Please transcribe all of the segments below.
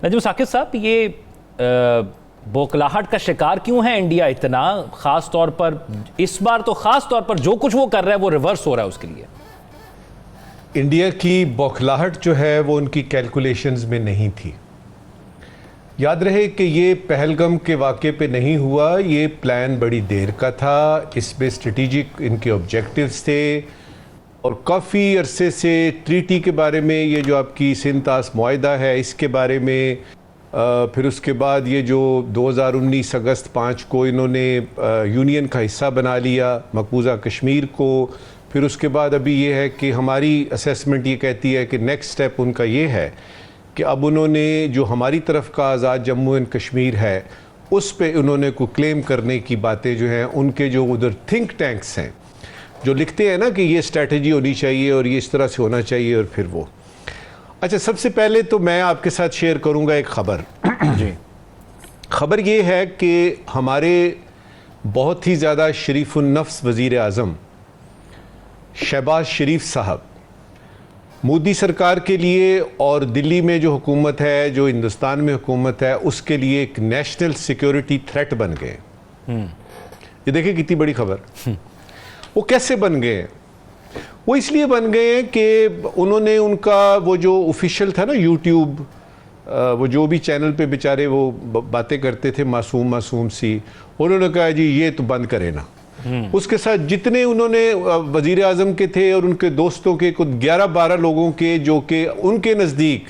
नजम साकिब साहब, ये बौखलाहट का शिकार क्यों है इंडिया इतना, खास तौर पर इस बार तो खास तौर पर जो कुछ वो कर रहा है वो रिवर्स हो रहा है उसके लिए? इंडिया की बौखलाहट जो है वो उनकी कैलकुलेशंस में नहीं थी। याद रहे कि ये पहलगाम के वाक़े पे नहीं हुआ, ये प्लान बड़ी देर का था, इसमें स्ट्रेटेजिक इनके ऑब्जेक्टिव्स थे और काफ़ी अरसे से ट्रीटी के बारे में, ये जो आपकी सिंतास मुआहिदा है इसके बारे में, फिर उसके बाद ये जो 2019 अगस्त 5 को इन्होंने यूनियन का हिस्सा बना लिया मकबूजा कश्मीर को, फिर उसके बाद अभी ये है कि हमारी असेसमेंट ये कहती है कि नेक्स्ट स्टेप उनका ये है कि अब उन्होंने जो हमारी तरफ का आज़ाद जम्मू एंड कश्मीर है उस पे उन्होंने को क्लेम करने की बातें जो हैं, उनके जो उधर थिंक टैंक्स हैं जो लिखते हैं ना कि ये स्ट्रैटेजी होनी चाहिए और ये इस तरह से होना चाहिए, और फिर वो अच्छा, सबसे पहले तो मैं आपके साथ शेयर करूंगा एक ख़बर जी। ख़बर ये है कि हमारे बहुत ही ज़्यादा शरीफुन्नफ्स वज़ीर आज़म शहबाज शरीफ साहब मोदी सरकार के लिए और दिल्ली में जो हुकूमत है, जो हिंदुस्तान में हुकूमत है, उसके लिए एक नेशनल सिक्योरिटी थ्रेट बन गए। ये देखिए कितनी बड़ी खबर। वो कैसे बन गए? वो इसलिए बन गए हैं कि उन्होंने उनका वो जो ऑफिशियल था ना यूट्यूब, वो जो भी चैनल पे बेचारे वो बातें करते थे मासूम मासूम सी, उन्होंने कहा जी ये तो बंद करे ना। उसके साथ जितने उन्होंने वजीर आज़म के थे और उनके दोस्तों के कुछ 11-12 लोगों के जो कि उनके नज़दीक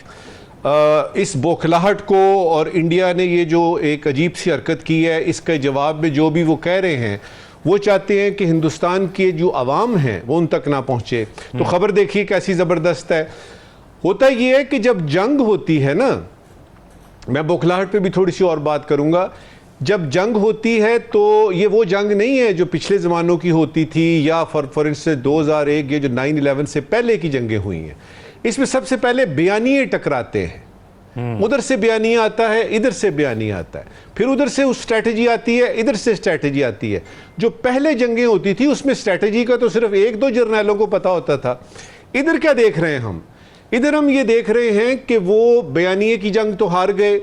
इस बौखलाहट को और इंडिया ने ये जो एक अजीब सी हरकत की है इसके जवाब में जो भी वो कह रहे हैं, वो चाहते हैं कि हिंदुस्तान के जो अवाम हैं वो उन तक ना पहुँचे। तो ख़बर देखिए कैसी ज़बरदस्त है। होता ये है कि जब जंग होती है ना, मैं बौखलाहट पे भी थोड़ी सी और बात करूँगा, जब जंग होती है तो ये वो जंग नहीं है जो पिछले ज़मानों की होती थी या फॉर इंस्टेंस 2001 ये जो 9/11 से पहले की जंगें हुई हैं। इसमें सबसे पहले बयानिए टकराते हैं, उधर से बयानिया आता है, इधर से बयानिया आता है, फिर उधर से उस स्ट्रैटेजी आती है, इधर से स्ट्रैटेजी आती है। जो पहले जंगें होती थी उसमें स्ट्रैटेजी का तो सिर्फ 1-2 जर्नैलों को पता होता था। इधर क्या देख रहे हैं हम? इधर हम ये देख रहे हैं कि वो बयानिए की जंग तो हार गए,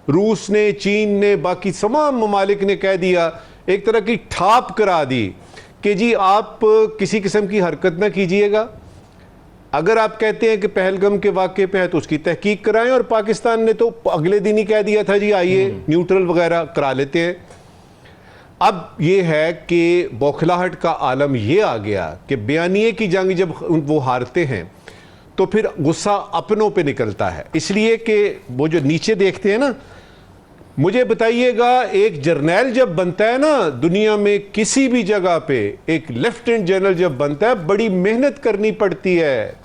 रूस ने, चीन ने, बाकी तमाम ममालिक ने कह दिया, एक तरह की ठाप करा दी कि जी आप किसी किस्म की हरकत ना कीजिएगा। अगर आप कहते हैं कि पहलगाम के वाक़े पे है तो उसकी तहकीक कराएं, और पाकिस्तान ने तो अगले दिन ही कह दिया था जी आइए न्यूट्रल वगैरह करा लेते हैं। अब ये है कि बौखलाहट का आलम ये आ गया कि बयानिए की जंग जब वो हारते हैं तो फिर गुस्सा अपनों पे निकलता है, इसलिए कि वो जो नीचे देखते हैं ना, मुझे बताइएगा एक जर्नैल जब बनता है ना दुनिया में किसी भी जगह पे, एक लेफ्टिनेंट जनरल जब बनता है, बड़ी मेहनत करनी पड़ती है,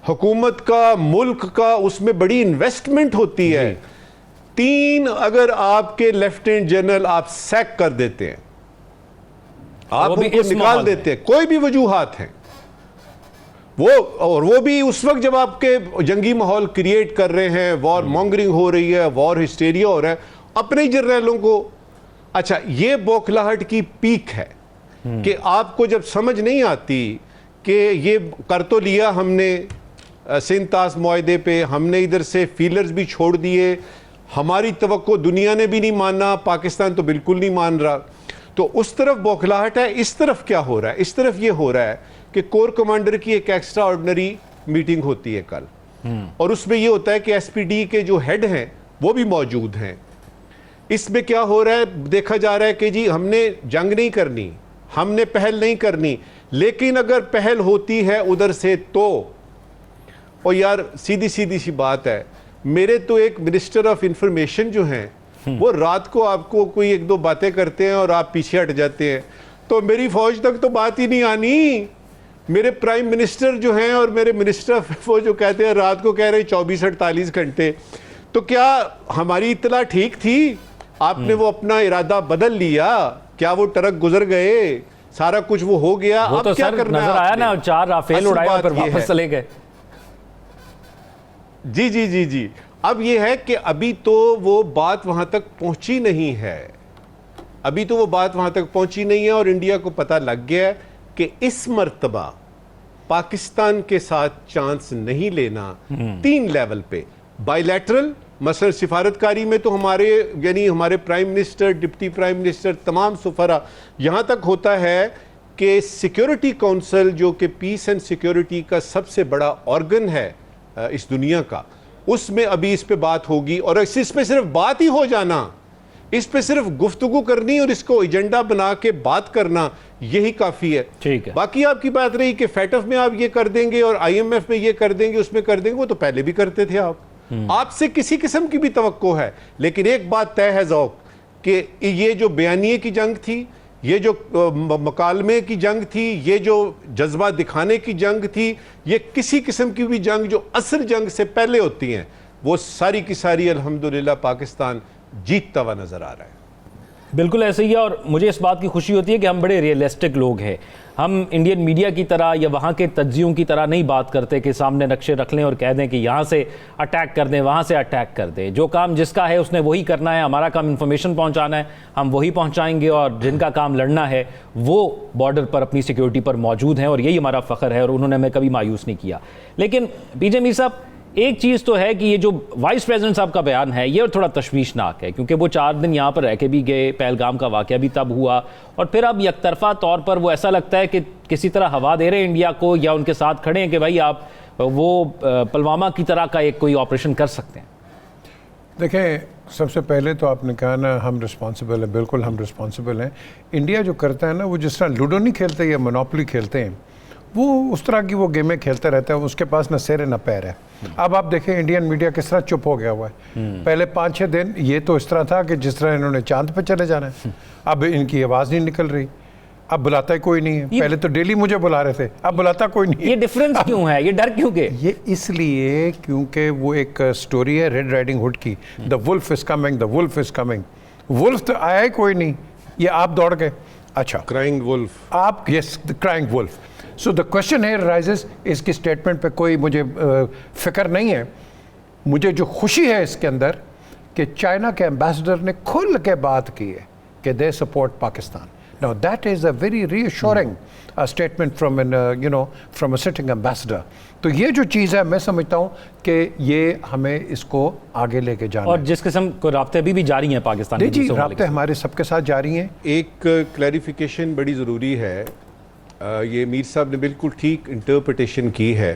हुकूमत का, मुल्क का, उसमें बड़ी इन्वेस्टमेंट होती है। 3 अगर आपके लेफ्टिनेंट जनरल आप सैक कर देते हैं, आप उनको निकाल देते हैं, कोई भी वजूहात हैं वो, और वो भी उस वक्त जब आपके जंगी माहौल क्रिएट कर रहे हैं, वॉर मॉन्गरिंग हो रही है, वॉर हिस्टेरिया हो रहा है, अपने जर्नैलों को। अच्छा, ये बौखलाहट की पीक है कि आपको जब समझ नहीं आती कि ये कर तो लिया हमने सिंतास मुआहिदे पे, हमने इधर से फीलर्स भी छोड़ दिए, हमारी तवक्को दुनिया ने भी नहीं माना, पाकिस्तान तो बिल्कुल नहीं मान रहा, तो उस तरफ बौखलाहट है। इस तरफ क्या हो रहा है? इस तरफ ये हो रहा है कि कोर कमांडर की एक एक्स्ट्रा ऑर्डिनरी मीटिंग होती है कल, और उसमें ये होता है कि एसपीडी के जो हेड हैं वो भी मौजूद हैं। इसमें क्या हो रहा है? देखा जा रहा है कि जी हमने जंग नहीं करनी, हमने पहल नहीं करनी, लेकिन अगर पहल होती है उधर से तो, और यार सीधी सी बात है, मेरे तो एक मिनिस्टर ऑफ इंफॉर्मेशन जो हैं वो रात को आपको कोई 1-2 बातें करते हैं और आप पीछे हट जाते हैं, तो मेरी फौज तक तो बात ही नहीं आनी। मेरे प्राइम मिनिस्टर जो हैं और मेरे मिनिस्टर ऑफ वो जो कहते हैं रात को कह रहे हैं 24-48 घंटे, तो क्या हमारी इत्तला ठीक थी? आपने वो अपना इरादा बदल लिया क्या? वो ट्रक गुजर गए, सारा कुछ वो हो गया, वो अब तो क्या सर करना नजर आया ना, 4 राफेल उड़ाए और फिर वापस चले गए। जी। अब ये है कि अभी तो वो बात वहां तक पहुंची नहीं है, अभी तो वो बात वहां तक पहुंची नहीं है, और इंडिया को पता लग गया है कि इस मर्तबा पाकिस्तान के साथ चांस नहीं लेना 3 लेवल पे, बायलैटरल, मसलन सिफारतकारी में तो हमारे यानी हमारे prime minister, deputy prime minister, तमाम सफरा, यहाँ तक होता है कि सिक्योरिटी काउंसिल जो कि पीस एंड सिक्योरिटी का सबसे बड़ा ऑर्गन है इस दुनिया का, उसमें अभी इस पे बात होगी। और इस पे सिर्फ बात ही हो जाना, इस पे सिर्फ गुफ्तगू करनी और इसको एजेंडा बना के बात करना, यही काफी है। ठीक है। बाकी आपकी बात रही कि फैटफ में आप ये कर देंगे और आईएमएफ में ये कर देंगे, उसमें कर देंगे, वो तो पहले भी करते थे आप। आपसे किसी किस्म की भी तवक्को है, लेकिन एक बात तय है ज़ौक कि ये जो बयानिए की जंग थी, ये जो मकालमे की जंग थी, ये जो जज्बा दिखाने की जंग थी, ये किसी किस्म की भी जंग जो असल जंग से पहले होती हैं, वो सारी की सारी अल्हम्दुलिल्लाह पाकिस्तान जीतता हुआ नजर आ रहा है। बिल्कुल ऐसे ही है, और मुझे इस बात की खुशी होती है कि हम बड़े रियलिस्टिक लोग हैं। हम इंडियन मीडिया की तरह या वहाँ के तज्जियों की तरह नहीं बात करते कि सामने नक्शे रख लें और कह दें कि यहाँ से अटैक कर दें, वहाँ से अटैक कर दें। जो काम जिसका है उसने वही करना है, हमारा काम इन्फॉर्मेशन पहुँचाना है, हम वही पहुँचाएंगे, और जिनका काम लड़ना है वो बॉर्डर पर अपनी सिक्योरिटी पर मौजूद हैं, और यही हमारा फ़ख्र है, और उन्होंने हमें कभी मायूस नहीं किया। लेकिन पीजे मीर साहब, एक चीज़ तो है कि ये जो वाइस प्रेसिडेंट साहब का बयान है ये थोड़ा तशवीशनाक है, क्योंकि वो 4 दिन यहाँ पर रह के भी गए, पहलगाम का वाक़या भी तब हुआ, और फिर अब यकतरफा तौर पर वो ऐसा लगता है कि किसी तरह हवा दे रहे हैं इंडिया को, या उनके साथ खड़े हैं कि भाई आप वो पुलवामा की तरह का एक कोई ऑपरेशन कर सकते हैं। देखें, सबसे पहले तो आपने कहा ना हम रिस्पॉन्सिबल हैं, बिल्कुल हम रिस्पॉन्सिबल हैं। इंडिया जो करता है ना, वो जिस तरह लूडो नहीं खेलते या मोनोपोली खेलते हैं, वो उस तरह की वो गेमें खेलता रहता है, उसके पास न सिर न पैर है। अब आप देखें इंडियन मीडिया किस तरह चुप हो गया हुआ है। पहले 5-6 दिन ये तो इस तरह था कि जिस तरह इन्होंने चांद पे चले जाना है, अब इनकी आवाज़ नहीं निकल रही, अब बुलाता ही कोई नहीं है। पहले तो डेली मुझे बुला रहे थे, अब बुलाता कोई नहीं है। ये डिफरेंस क्यों है, ये डर क्यों के? ये इसलिए क्योंकि वो एक स्टोरी है रेड राइडिंग हुड की, the wolf is coming, the wolf is coming. Wolf तो आया ही कोई नहीं, ये आप दौड़ गए। अच्छा, क्राइंग वुल्फ, आप, yes, the crying wolf. So the question है राइजेस, इसकी स्टेटमेंट पे कोई मुझे फिक्र नहीं है। मुझे जो खुशी है इसके अंदर कि चाइना के एम्बेसडर ने खुल के बात की है कि they support Pakistan. Now that is a very reassuring statement from an from a sitting ambassador. तो ये जो चीज़ है, मैं समझता हूँ कि ये हमें इसको आगे लेके जाना और जिस किस्म को राब्ते अभी भी जारी हैं पाकिस्तान जी, राब्ते हमारे सबके साथ जारी हैं। एक क्लैरिफिकेशन बड़ी ज़रूरी है। ये मीर साहब ने बिल्कुल ठीक इंटरप्रिटेशन की है।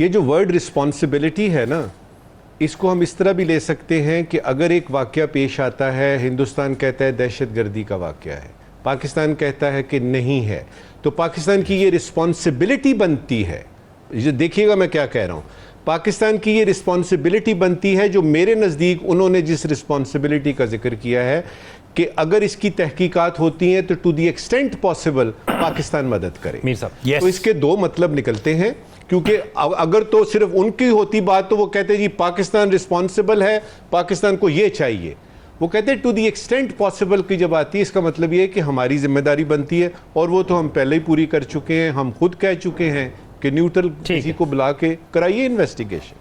ये जो वर्ड रिस्पॉन्सिबिलिटी है ना, इसको हम इस तरह भी ले सकते हैं कि अगर एक वाक़या पेश आता है, हिंदुस्तान कहता है दहशतगर्दी का वाक़या है, पाकिस्तान कहता है कि नहीं है, तो पाकिस्तान की ये रिस्पॉन्सिबिलिटी बनती है। ये देखिएगा मैं क्या कह रहा हूँ, पाकिस्तान की ये रिस्पॉन्सिबिलिटी बनती है, जो मेरे नज़दीक उन्होंने जिस रिस्पॉन्सिबिलिटी का जिक्र किया है कि अगर इसकी तहकीकात होती हैं तो to the extent possible Pakistan मदद करे। मीर साहब, yes. तो इसके 2 मतलब निकलते हैं, क्योंकि अगर तो सिर्फ उनकी होती बात तो वो कहते जी पाकिस्तान रिस्पॉन्सिबल है, पाकिस्तान को ये चाहिए। वो कहते हैं टू द एक्सटेंट पॉसिबल की जब आती है, इसका मतलब ये है कि हमारी जिम्मेदारी बनती है, और वो तो हम पहले ही पूरी कर चुके हैं। हम खुद कह चुके हैं कि न्यूट्रल किसी को बुला के कराइए इन्वेस्टिगेशन।